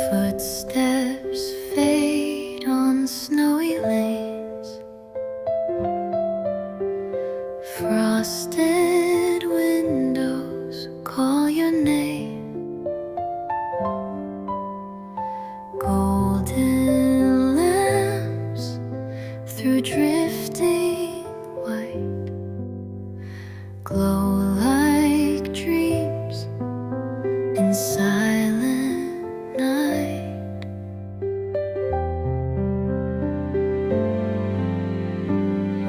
Footsteps fade on snowy lanes, frosted windows call your name, golden lamps through drifting white glow like dreams in silent night.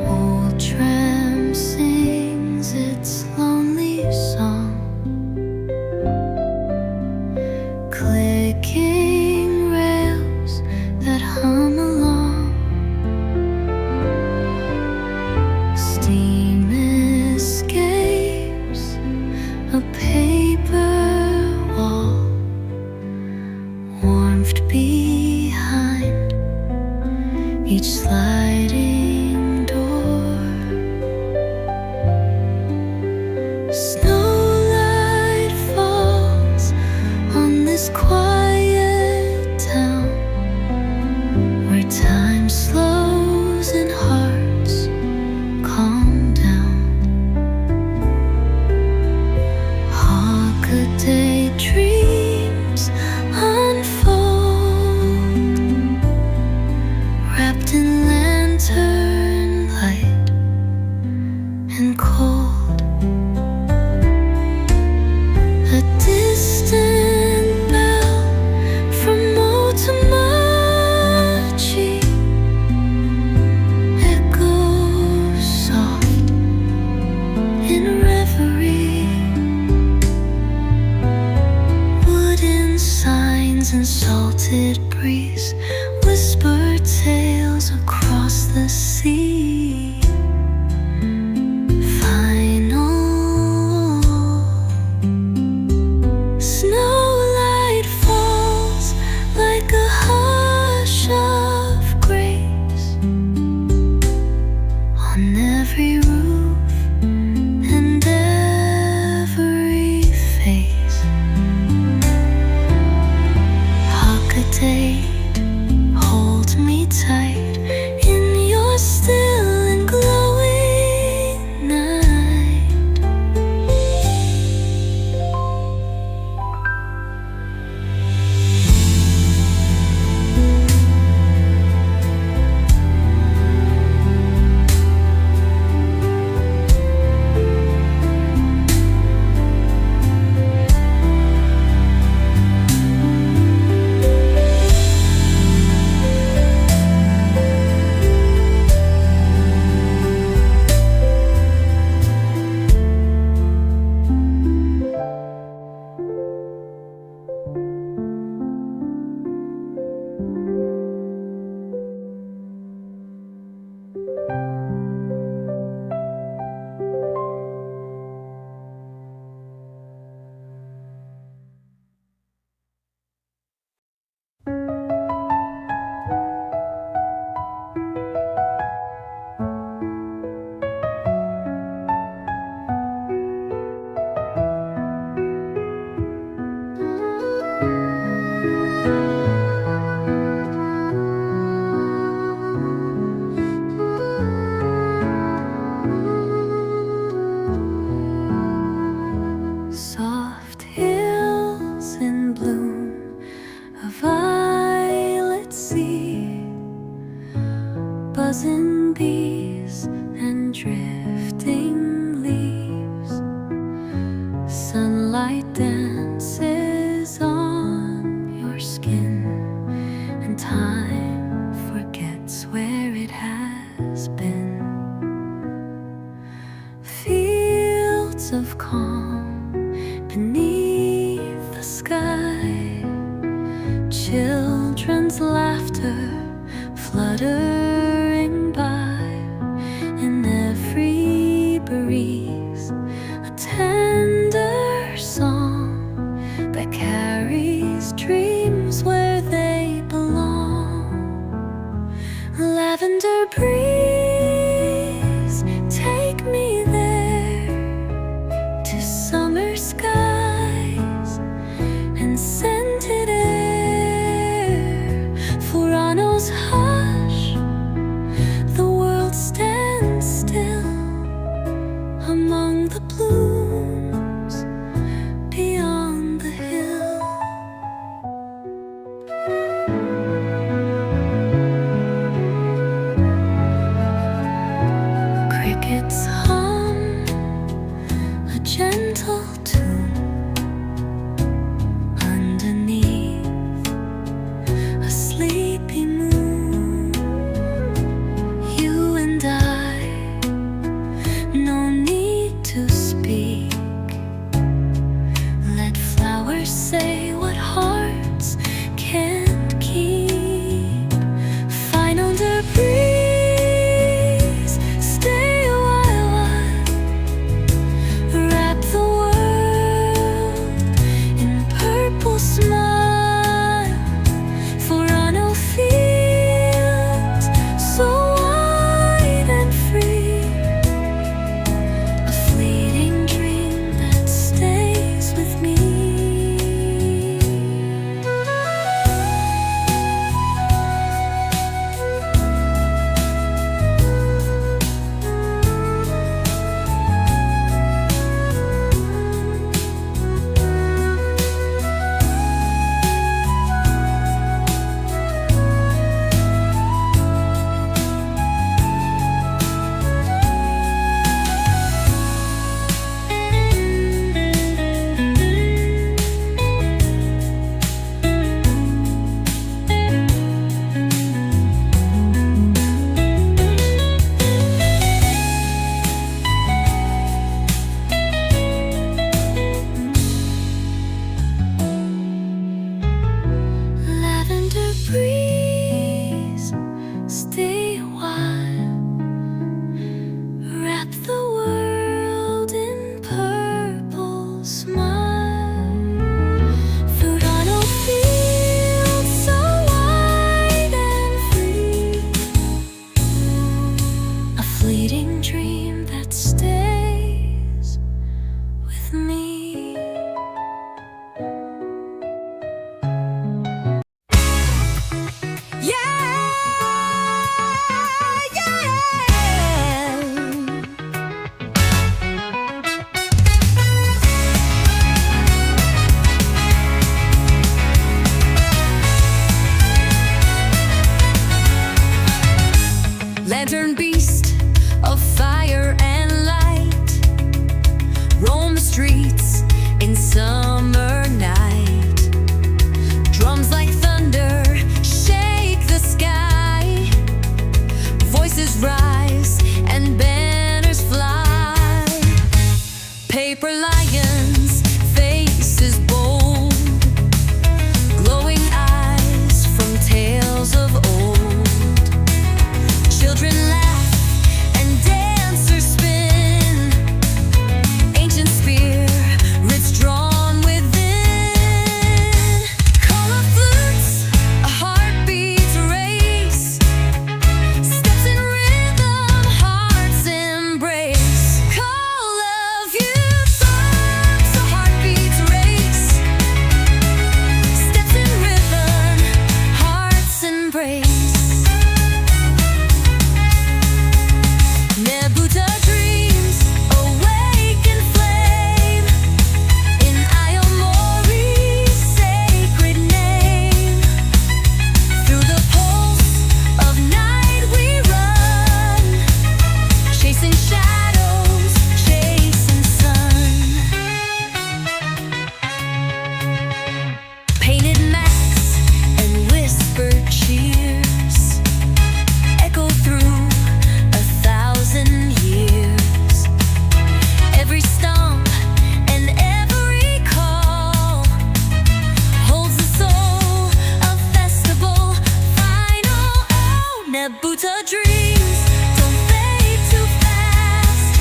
Old tram sings its lonely song, clicking rails that hum along. Steam escapes a paper wall, warmth behind each sliding door. Snowlight falls on this quiet town where time slows and hearts calm down. Hakodate dreams unfold, wrapped in lantern light and cold. A distant bell from Otomachi echoes soft in reverie. Wooden signs and salted breeze whisper tales across the sea. Final snowlight falls like a hush of grace on every roof and every face. Hakodate, hold me tight in your still and glowing night. Soft hills in bloom, a violet sea, buzzing bees and drifting leaves. Sunlight dances on your skin, and time forgets where it has been. Fields of calm beneath the sky, children's laughter fluttering by in every breeze, a tender song that carries these dreams where they belong. Lavender breeze, take me there to summer skies and scented air. Furano's hush, the world stands still among the blooms beyond the hill. Crickets hum a gentle tune underneath a sleepy moon. You and I, no need to speak. Let flowers say what hearts can't keep. Fine under breeze, stay a while. Wrap the world in purple smile. Furano feels so wide and free, a fleeting dream that stays with me. Lavender breeze, stay a while. Wrap the world in purple smile. Furano feels so wide and free, a fleeting dream that stays with me. Lantern beast of fire and light, roam the streets in summer night. Drums like thunder shake the sky, voices rise and banners fly. Paper lions, faces bold, glowing eyes from tales of old. Children laugh and dancers spin, ancient spirits drawn within. Call of flutes, a heartbeat's race, steps in rhythm, hearts embrace. Call of youth songs, a heartbeat's race, steps in rhythm, hearts embrace. Nebuta dreams awake in flame in Ayomori's sacred name. Through the pulse of night we run, chasing shadows, chasing sun. Painted masks and whispered cheers echo through 1,000 years. Every stomp and every call holds the soul of festival final. Oh, Nebuta dreams don't fade too fast.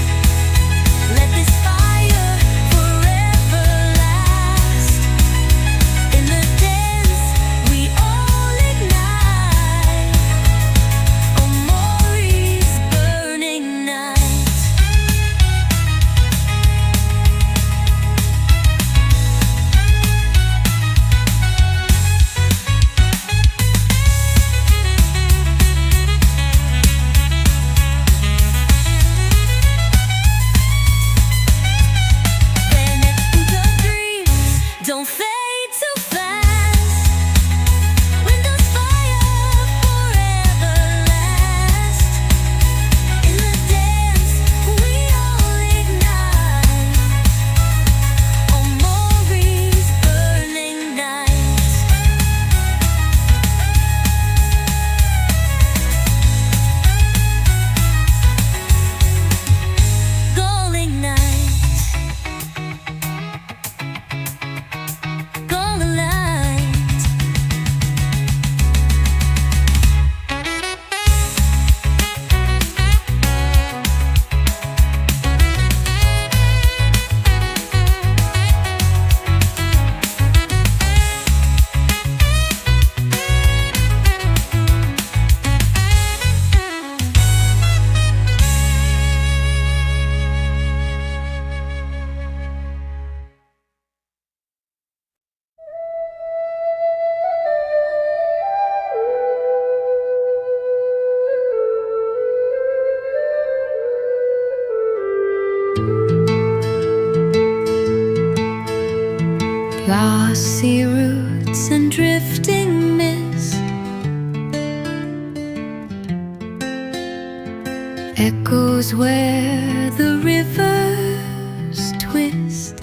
Let this fire forever last. In the day tree roots and drifting mist, echoes where the rivers twist,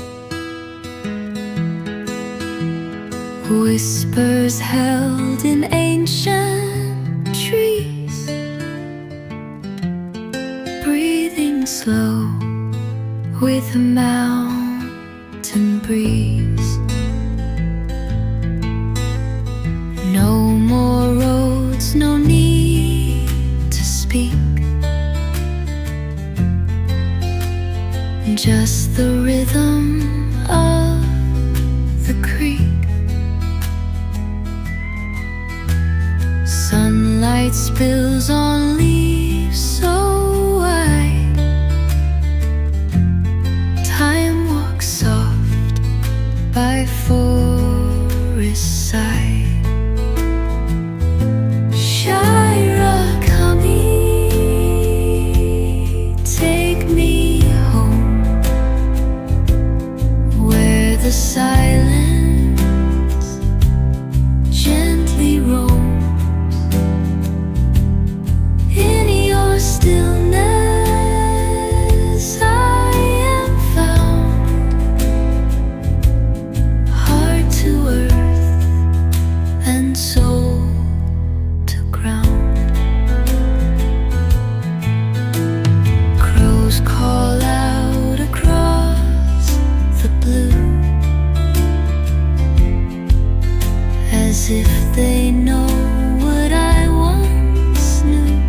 whispers held in ancient trees, breathing slow with a mountain breeze. No more roads, no need to speak, just the rhythm of the creek. Sunlight spills on leaves so white, time walks soft by forest side. The silence gently roams in your stillness. I am found, heart to earth and soul to ground. Crows call out across the blue, as if they know what I once knew.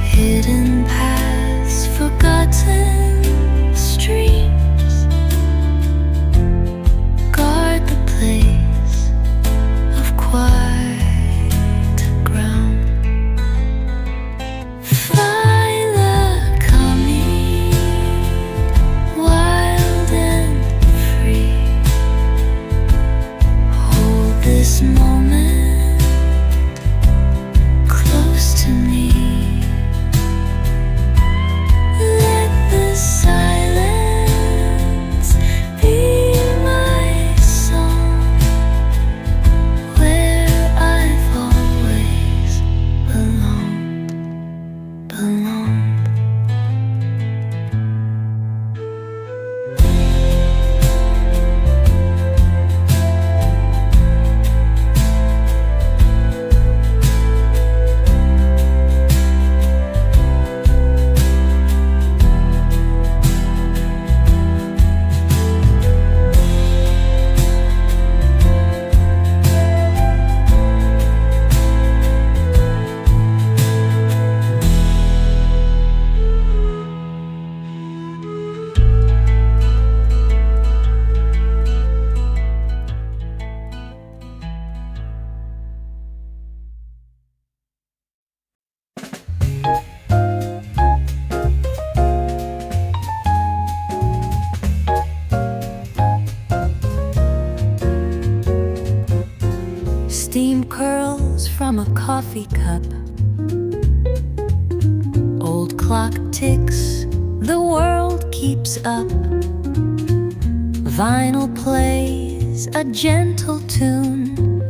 Hidden paths, forgotten streams, guard the place of quiet ground. Find the coming, wild and this moment close to me. Let the silence be my song, where I've always belonged. Steam curls from a coffee cup, old clock ticks, the world keeps up. Vinyl plays a gentle tune,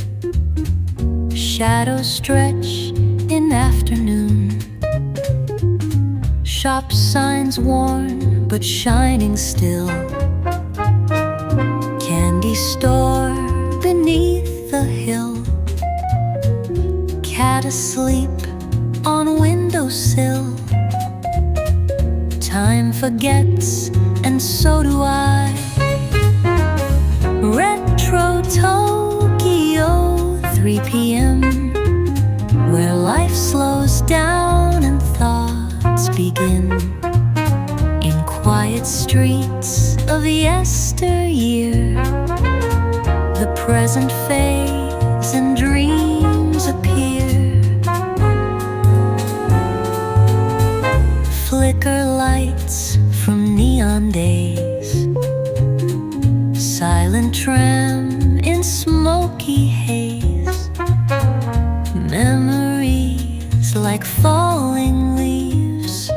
shadows stretch in afternoon. Shop signs worn but shining still, candy store beneath the hill. Cat asleep on windowsill. Time forgets, and so do I. Retro Tokyo, 3 p.m., where life slows down and thoughts begin. In quiet streets of yesteryear, the present fades and dreams appear. Flicker lights from neon days, silent tram in smoky haze. Memories like falling leaves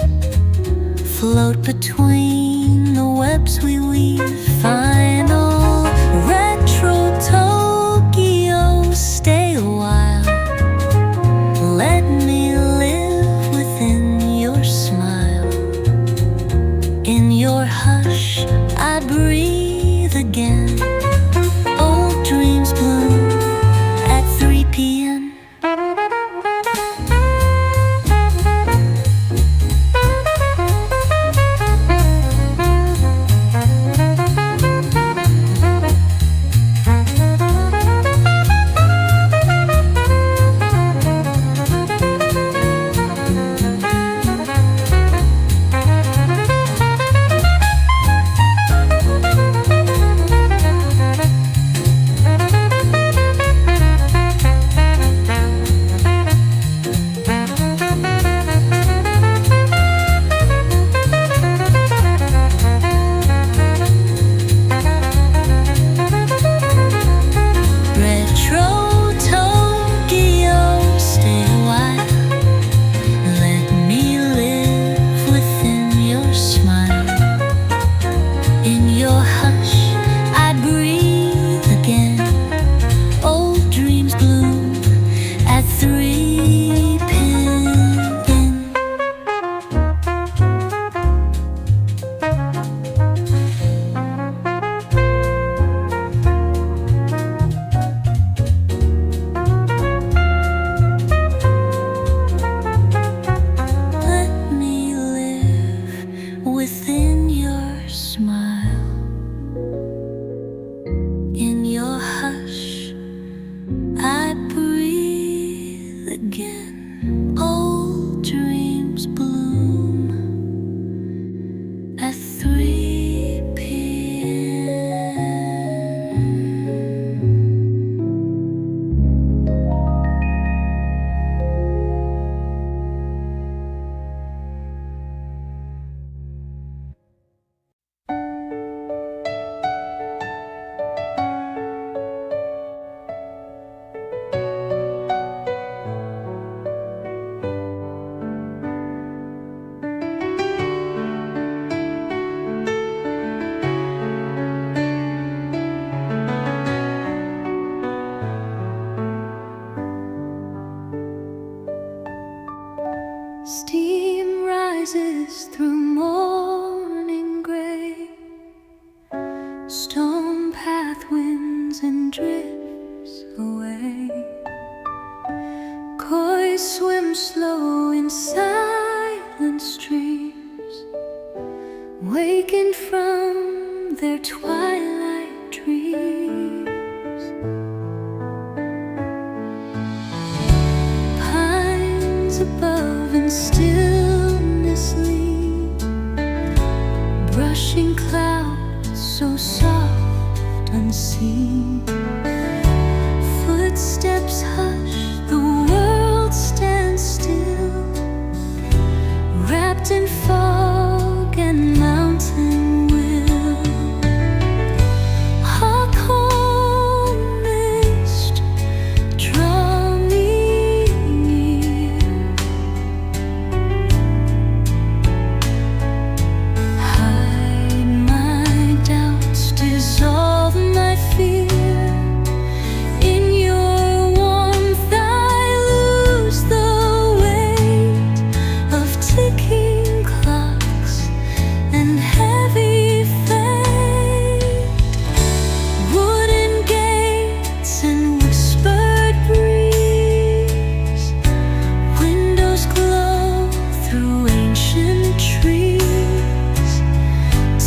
float between the webs we weave. again. Old dreams bloom at 3 p.m. Steam rises through morning gray, stone path winds and drifts away. Koi swim slow in silent streams, wakened from their twilight dreams. Pines above in stillness lean, brushing clouds so soft unseen. Footsteps hush, the world stands still, wrapped in fog and mountain will. A cold mist draw me near, hide my doubts, dissolve my fear. In your warmth I lose the weight of ticking clocks and heavy fate. Wooden gates and whispered breeze, windows glow through ancient trees.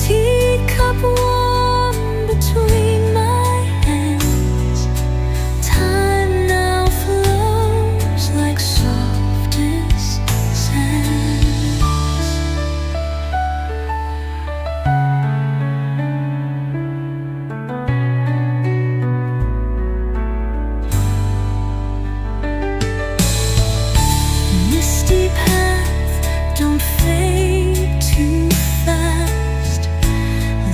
Teacup warm between my hands, time now flows like softest sands. Misty path, don't fade too fast.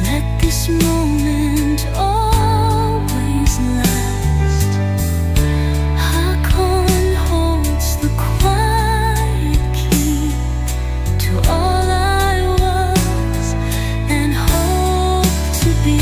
Let this moment always last. Hakon holds the quiet key to all I was and hope to be.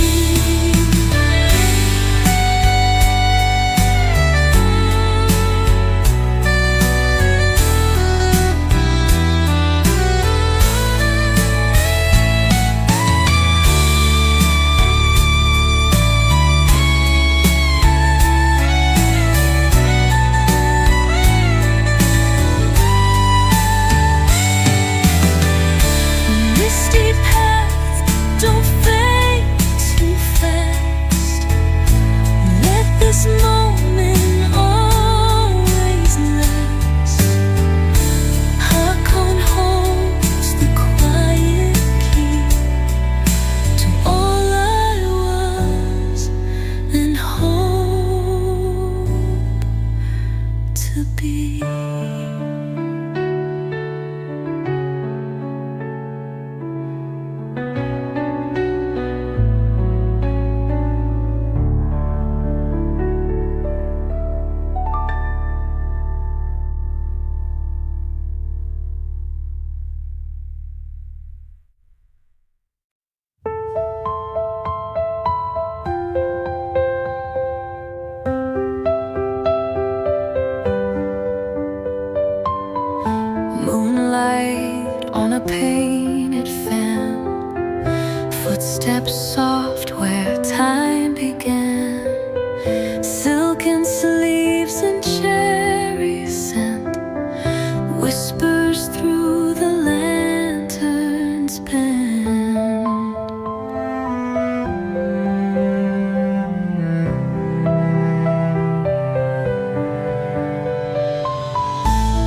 soft where time began. Silken sleeves and cherry scent whispers through the lantern's pen.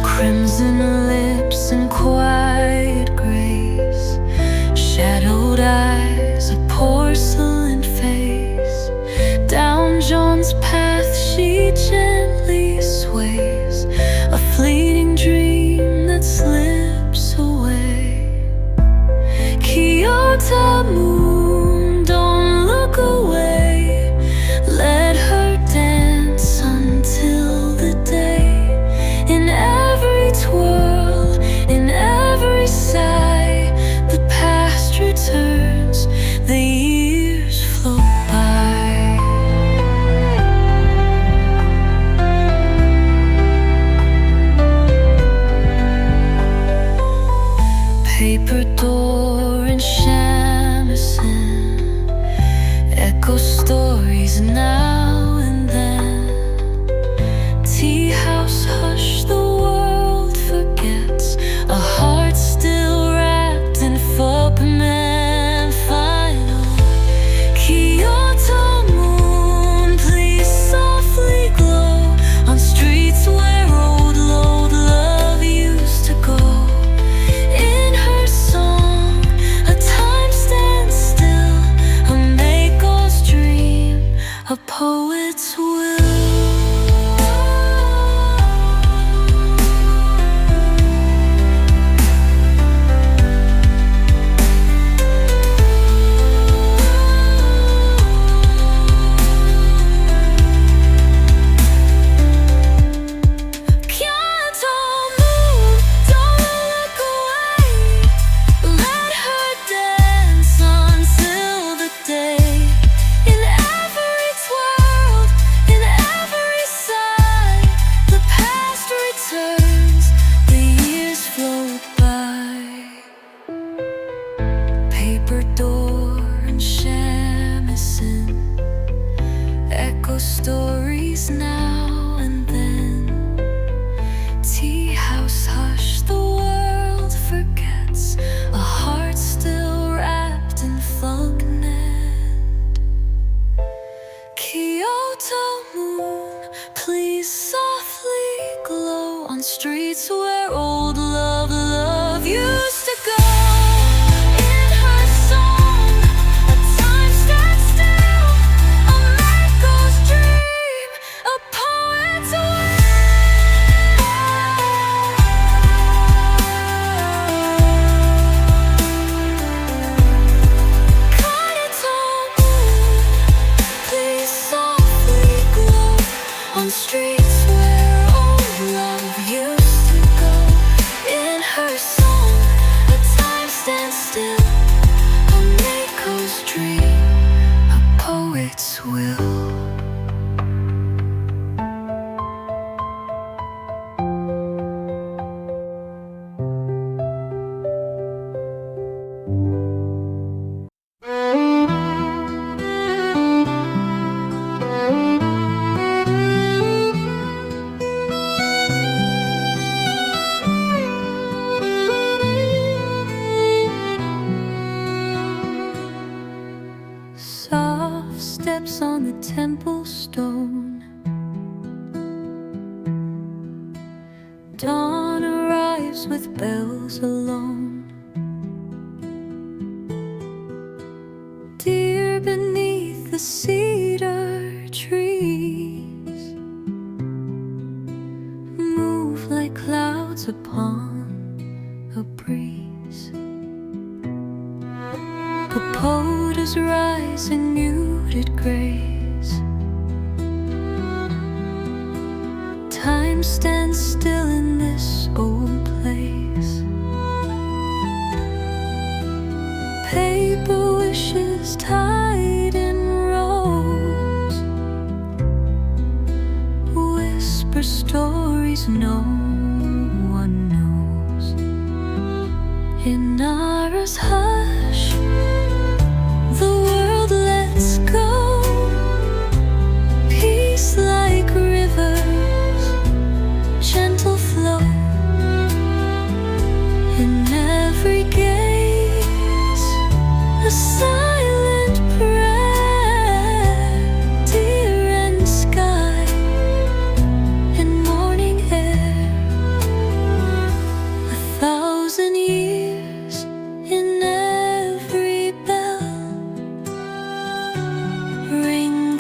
Crimson lips and quiet grace, shadowed eyes, a porcelain face. Down John's path she gently sways, a fleeting dream that slips away. Kyoto moon, don't look away. Let her dance until the day. In every twirl, in every sigh, the past returns, the years float by. Paper door and shamisen echo stories now and then. Tea house hush, the world forgets, a heart still wrapped in footman final. Kyoto moon, please softly glow on streets where old love used to go. In her song, a time stands still, a maker's dream, a poet's will. Kyoto moon, don't look away. Let her dance until the day. In every twirl, in every sigh, the past returns, the years float by. Paper door and shamisen echo stories now and then. Tea house hush, the world forgets, a heart still wrapped in fognet. Kyoto moon, please softly glow on streets where old love used to go. In her song, a time stands still, a maker's dream, a poet's Kyoto moon, please softly glow on streets where old love used to go. In her song, a time stands still, a maker's dream, a poet's will. Soft steps on the temple stone. Dawn arrives with bells alone. Dear beneath the cedar trees, move like clouds upon a breeze. Pagodas rise in muted grace. Time stands still in this old place. Paper wishes tied in rows, whisper stories no one knows. In Nara's hush, the world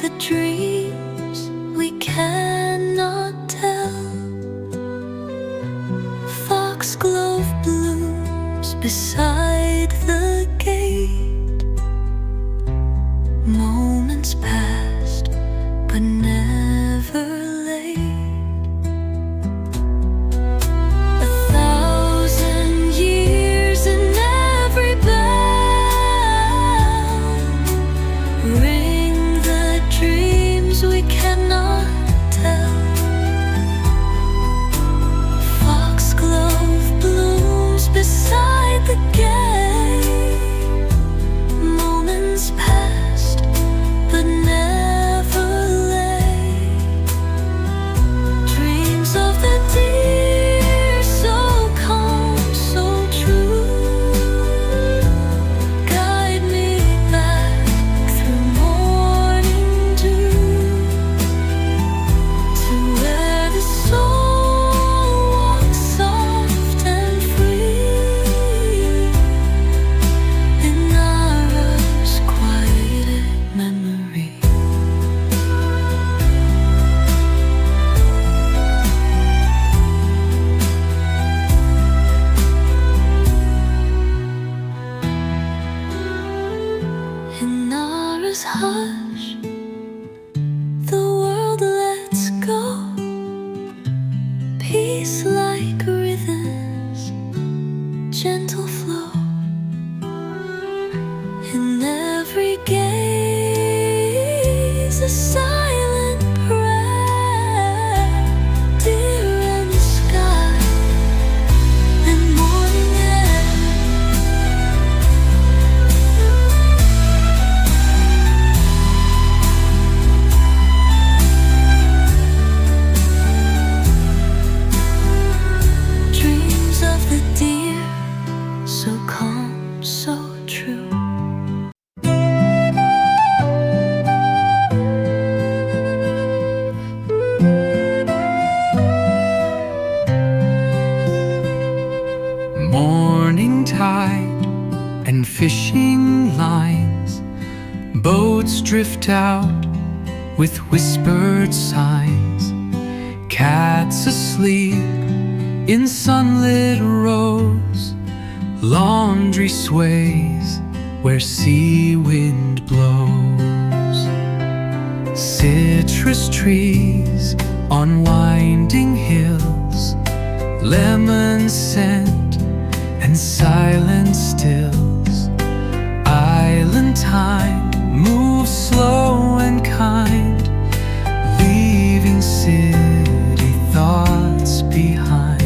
the dreams we cannot tell. Foxglove blooms beside the gate. Moments passed, but never late. 1,000 years in every bell ring the dreams we cannot tell. Foxglove blooms beside the gate. Moments passed, but never late. Dreams of the deer, so calm, so true, guide me back through morning dew to where the soul walks soft and free in Nara's quieted memory. In Nara's hush, the world lets go. Peace like rhythms, gentle flow. In every gaze, a silent prayer. Deer and sky and morning air. Dreams of the deer, so calm, so true. Morning tide and fishing lines, boats drift out with whispered signs. Cats asleep in sunlit rows, laundry sways where sea wind blows. Citrus trees on winding hills, lemon scent and silent stills. Island time moves slow and kind, leaving city thoughts behind.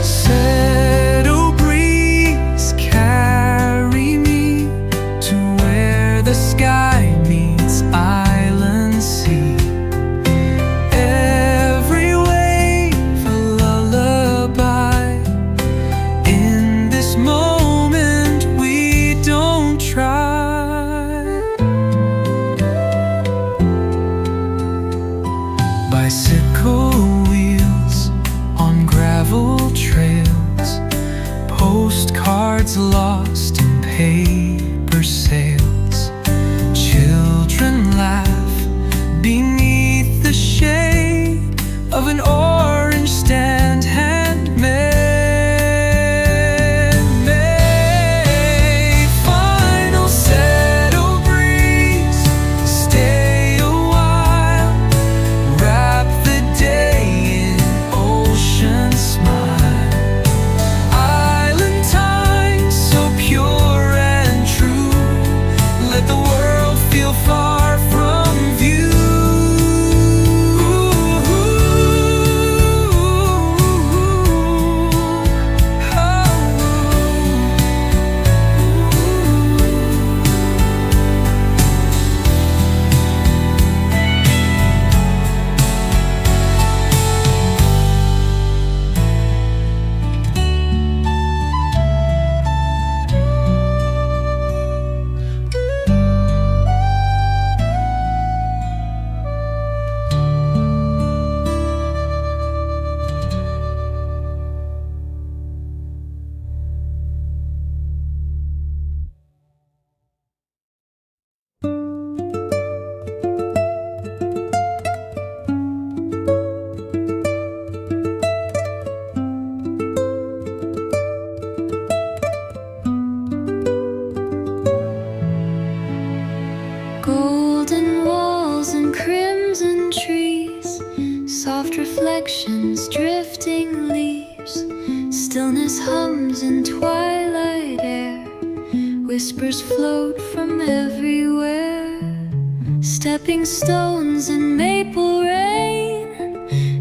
Settle breeze, carry me to where the sky meets island sea. Every wave whispers float from everywhere. Stepping stones and maple rain.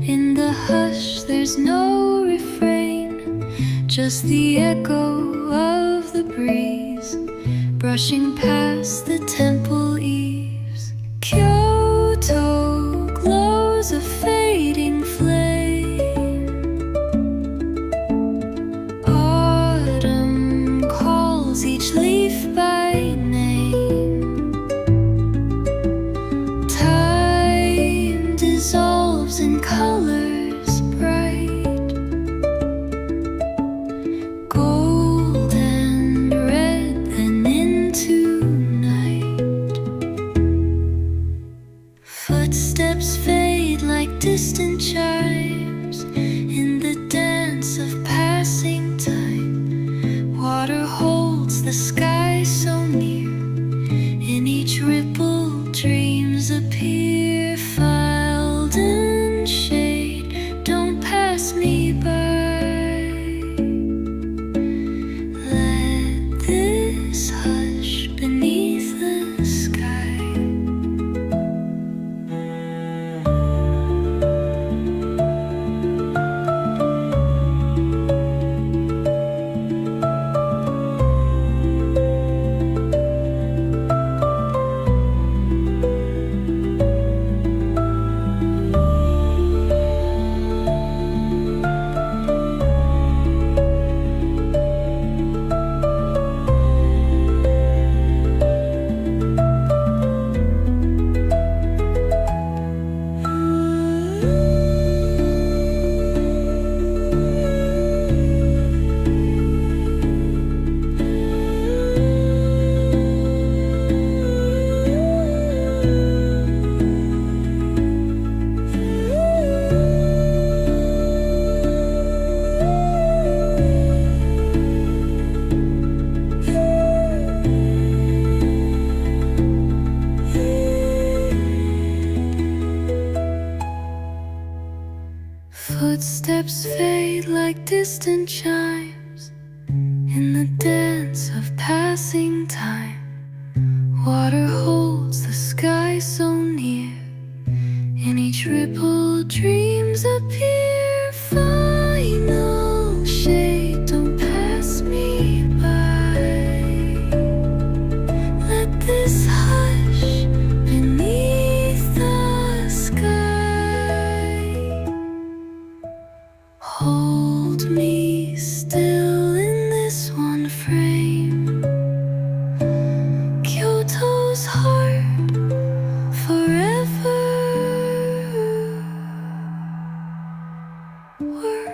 In the hush there's no refrain, just the echo of the breeze brushing past the temple eaves. Kyoto glows a fading flame. Autumn calls each leaf by name. Time dissolves in colors bright, gold and red and into night. Footsteps fade like distant chimes in the dance of passing time. Water holds the sky so near, in each ripple dreams appear. Filed in shade, don't pass me by. Let this hush beneath the sky. Footsteps fade like distant chimes in the dance of passing time. Water holds the sky so near, in each ripple dreams appear. Final shade, don't pass me by. Let this hush beneath the sky. Hold me still in this one frame. Kyoto's heart forever. Word.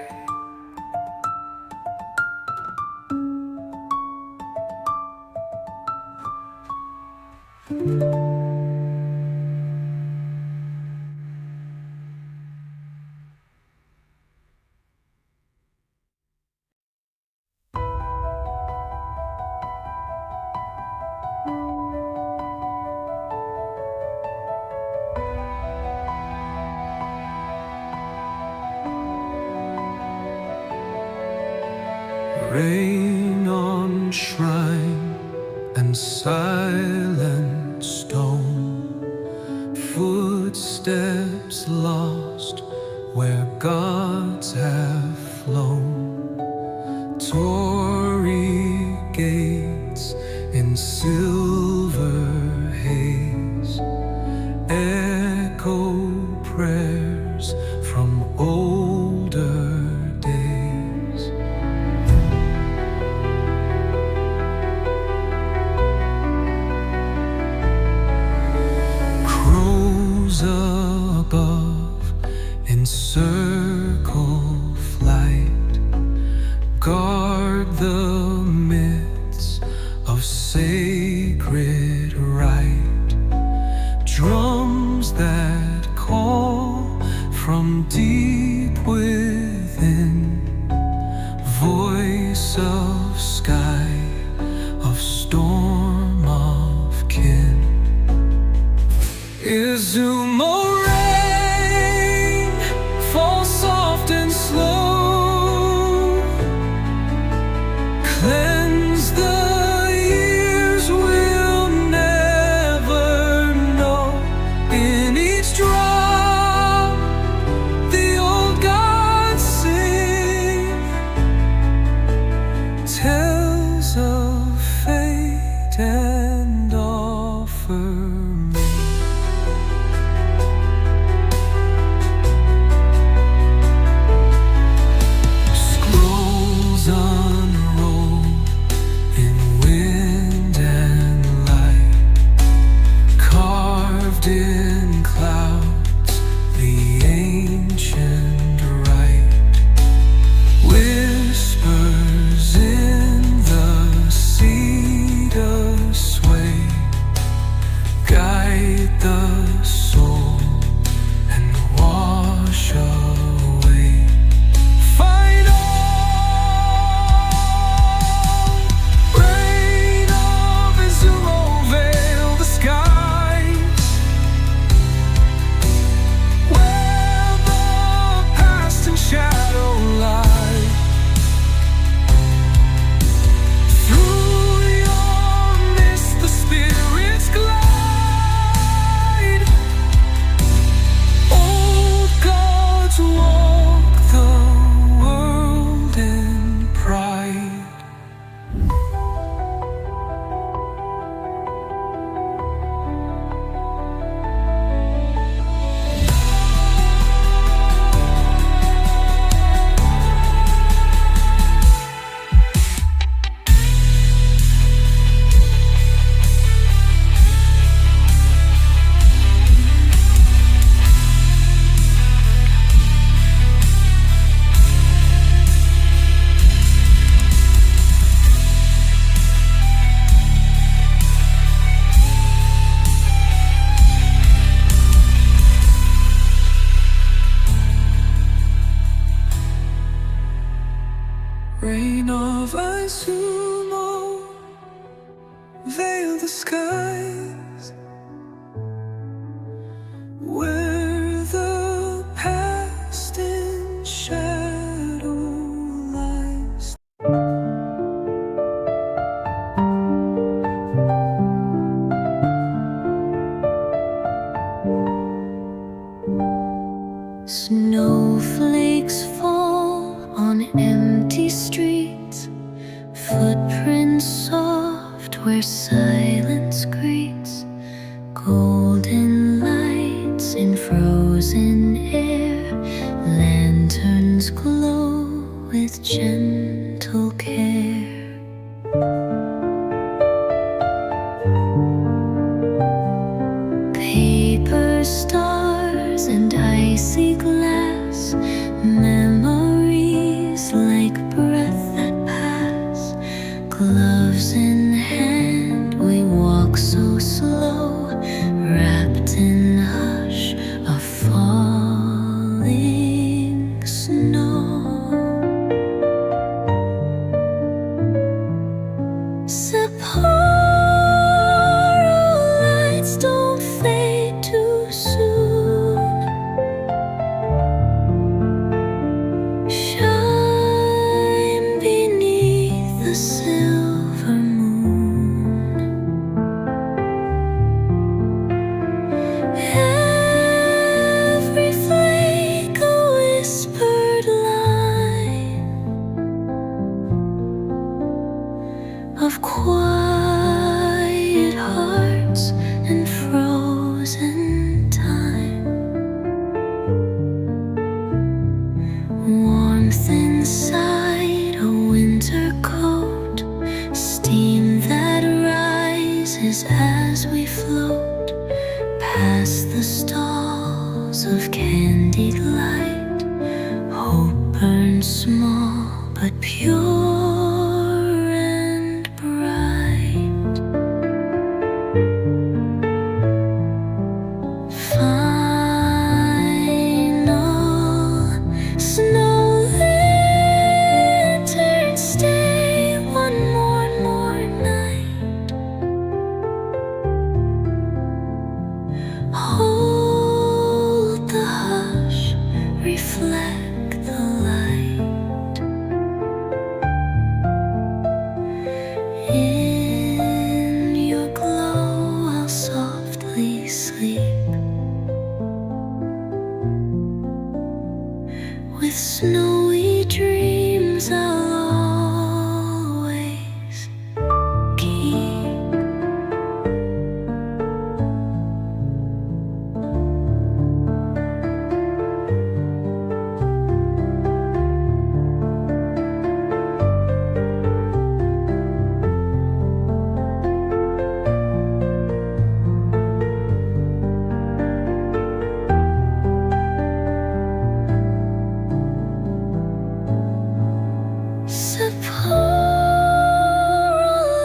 Rain on shrine and silent stone, footsteps lost where gods have flown. Torii gates in silver haze, echo prayers from older days. Crows above in circle flight guard the myths of sacred rite. Drums that call from deep within, voice of sky, of storm of kin. Izumo rain falls soft and slow, cleanse the year the skies, where the past in shadow lies. Snowflakes fall on empty streets, footprints soft where silence greets, golden lights in frozen air, lanterns glow with gentle care. Paper stars and icy glass, memories like breath that pass. Gloves in hand, we walk so slow, wrapped in hush of falling snow. Sapporo lights don't fade too soon. Shine beneath the silver moon. Every flake a whispered line of quiet hearts and frozen time. Warmth inside a winter coat, steam that rises as we float past the stalls of candied light. Hope burns small but pure and bright. Final snow lantern, stay one more night. Hold the hush, reflect the light. In your glow I'll softly sleep, with snowy dreams I'll always keep. Sapporo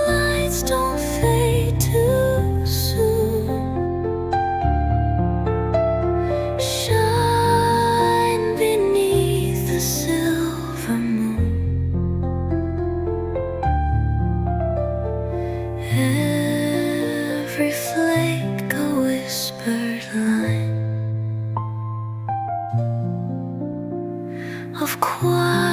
lights don't fade too soon. Shine beneath the silver moon. Every flake a whispered line of quiet